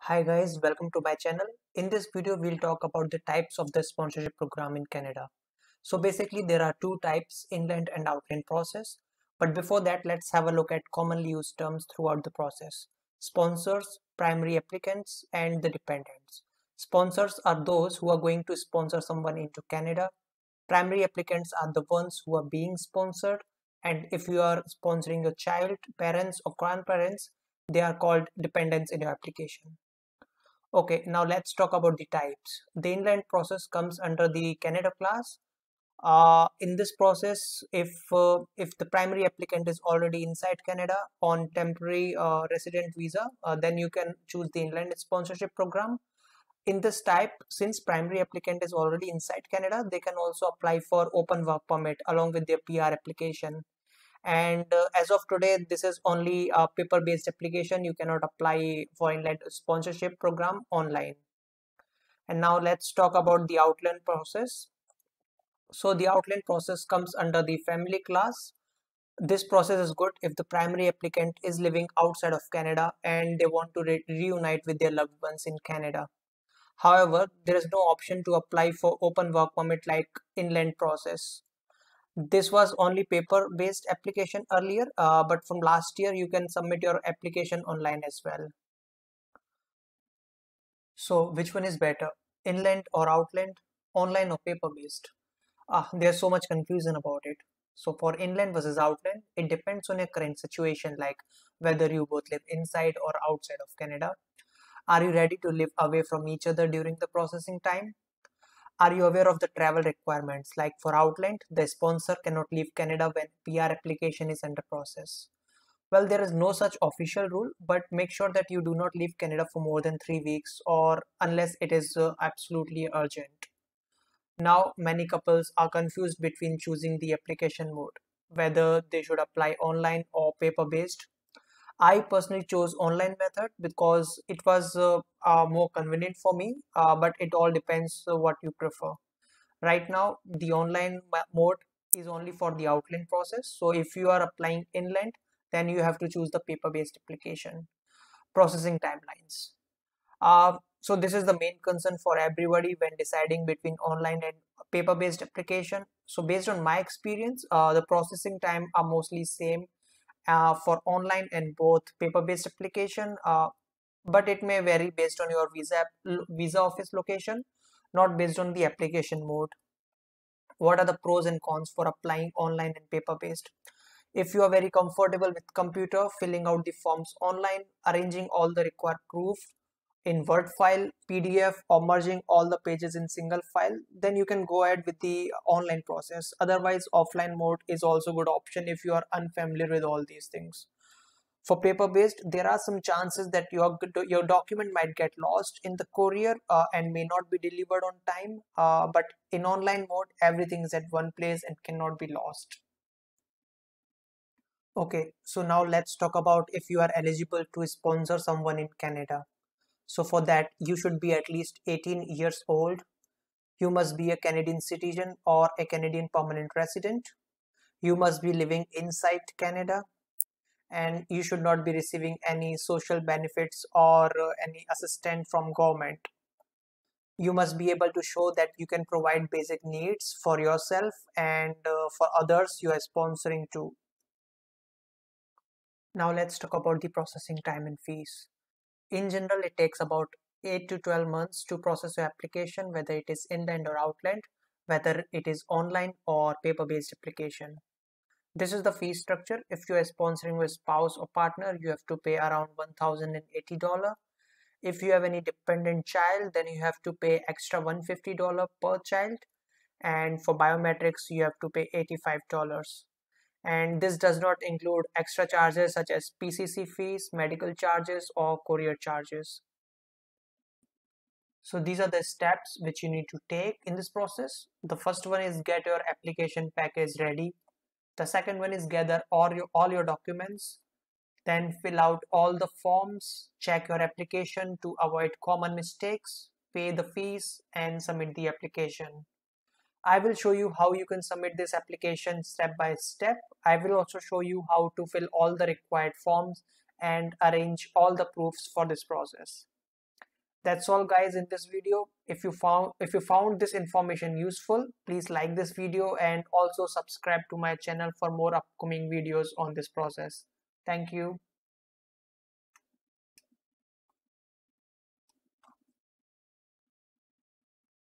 Hi guys, welcome to my channel. In this video, we'll talk about the types of the sponsorship program in Canada. So basically, there are two types, inland and outland process. But before that, let's have a look at commonly used terms throughout the process. Sponsors, primary applicants, and the dependents. Sponsors are those who are going to sponsor someone into Canada. Primary applicants are the ones who are being sponsored. And if you are sponsoring your child, parents, or grandparents, they are called dependents in your application. Okay, now let's talk about the types. The inland process comes under the Canada class. In this process, if the primary applicant is already inside Canada on temporary resident visa, then you can choose the inland sponsorship program. In this type, since primary applicant is already inside Canada, they can also apply for open work permit along with their PR application. And as of today, this is only a paper-based application. You cannot apply for inland sponsorship program online. And now let's talk about the Outland process. So the Outland process comes under the family class. This process is good if the primary applicant is living outside of Canada and they want to reunite with their loved ones in Canada. However, there is no option to apply for open work permit like inland process. This was only paper-based application earlier, but from last year you can submit your application online as well. So which one is better, inland or outland, online or paper-based? There's so much confusion about it. So for inland versus outland, it depends on your current situation, like whether you both live inside or outside of Canada. Are you ready to live away from each other during the processing time? Are you aware of the travel requirements? Like for Outland, the sponsor cannot leave Canada when PR application is under process. Well, there is no such official rule, but make sure that you do not leave Canada for more than 3 weeks or unless it is absolutely urgent. Now, many couples are confused between choosing the application mode, whether they should apply online or paper-based. I personally chose online method because it was more convenient for me, but it all depends what you prefer. Right now, the online mode is only for the outland process. So if you are applying inland, then you have to choose the paper-based application. Processing timelines. So this is the main concern for everybody when deciding between online and paper-based application. So based on my experience, the processing time are mostly same for online and both paper-based application, but it may vary based on your visa office location, not based on the application mode. What are the pros and cons for applying online and paper-based? If you are very comfortable with computer, filling out the forms online, arranging all the required proof in Word file, PDF, or merging all the pages in single file, then you can go ahead with the online process. Otherwise, offline mode is also a good option if you are unfamiliar with all these things. For paper-based, there are some chances that your document might get lost in the courier and may not be delivered on time. But in online mode, everything is at one place and cannot be lost. Okay, so now let's talk about if you are eligible to sponsor someone in Canada. So for that, you should be at least 18 years old. You must be a Canadian citizen or a Canadian permanent resident. You must be living inside Canada, and you should not be receiving any social benefits or any assistance from government. You must be able to show that you can provide basic needs for yourself and for others you are sponsoring too. Now let's talk about the processing time and fees. In general, it takes about 8 to 12 months to process your application, whether it is inland or outland, whether it is online or paper-based application. This is the fee structure. If you are sponsoring with spouse or partner, you have to pay around $1,080. If you have any dependent child, then you have to pay extra $150 per child. And for biometrics, you have to pay $85. And this does not include extra charges such as PCC fees, medical charges, or courier charges. So these are the steps which you need to take in this process. The first one is get your application package ready. The second one is gather all your documents. Then fill out all the forms, check your application to avoid common mistakes, pay the fees, and submit the application. I will show you how you can submit this application step by step. I will also show you how to fill all the required forms and arrange all the proofs for this process. That's all guys in this video. If you found this information useful, please like this video and also subscribe to my channel for more upcoming videos on this process. Thank you.